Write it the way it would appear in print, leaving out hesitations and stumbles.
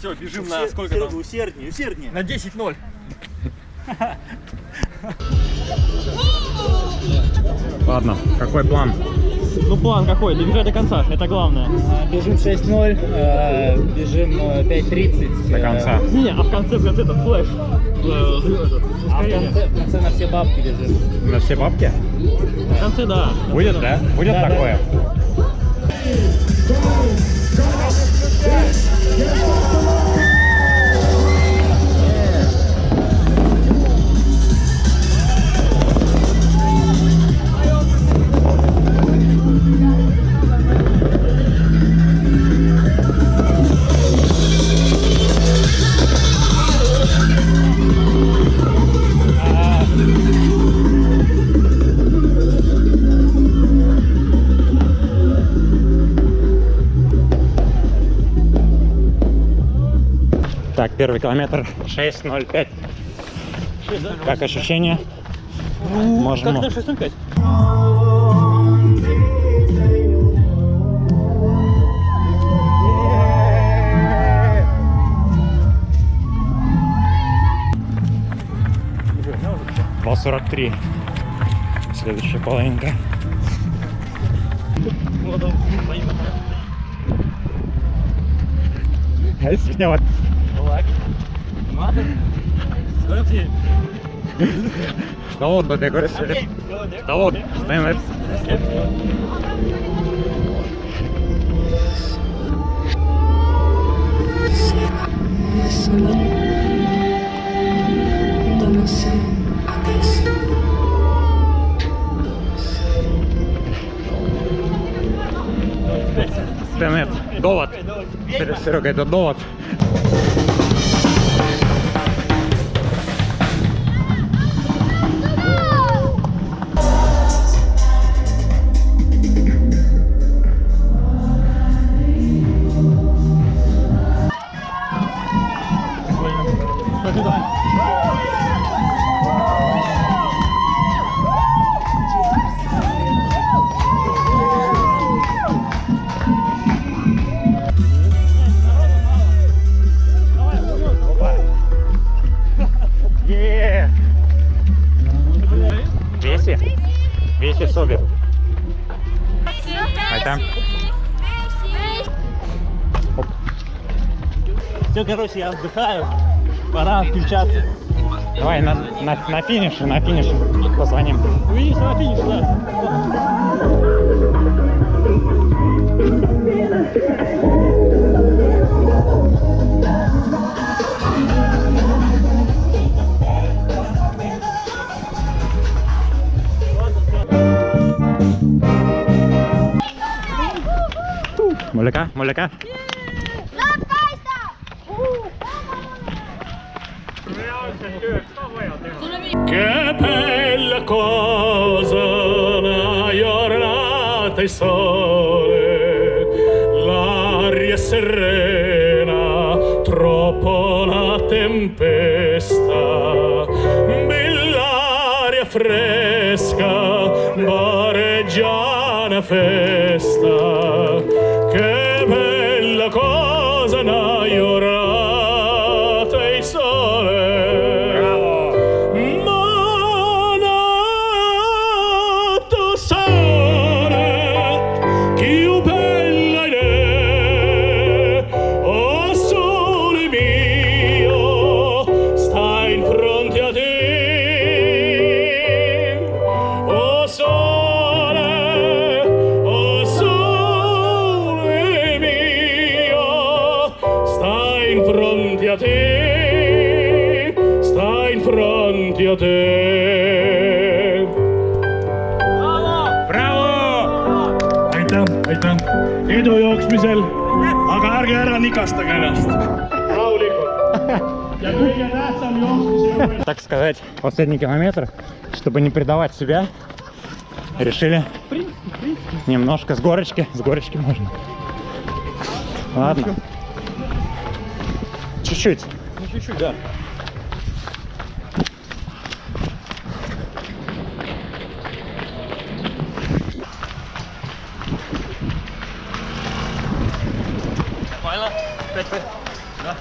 Все, бежим на сколько там? Усерднее, усерднее. На 10-0. Ладно, какой план? Ну план какой? Добежать до конца, это главное. Бежим 6:0, бежим 5:30. До конца. Не, а в конце этот флеш. А в конце на все бабки бежим. На все бабки? В конце, да. Будет, да? Будет Да, такое? Так, первый километр 6:05. Как ощущение? Можем. Как на 6:05? Бал 43. Следующая половинка. Вот. Кого ты говоришь? Кого? Стоим. Стенет. Довод. Серега, это довод. Веси собі. Айда. Все, короче, я отдыхаю. Пора включаться. Давай на финише позвоним. Увидимся на финише, да. Moleca. Che bella cosa una giornata di sole, l'aria è serena, troppo la tempesta, bell'aria fresca, vareggia una festa, che bella cosa una giornata di sole. Aitäh! Edu jooksmisel, aga ärge ära nikastage ennast. Rahulikult. Ja kõige tähtsam jooksmise juures. Так сказать, последний километр, чтобы не предавать себя, решили немножко с горочки можно. Ладно. Чуть-чуть. Ну чуть-чуть, да. Нормально? 5 Да.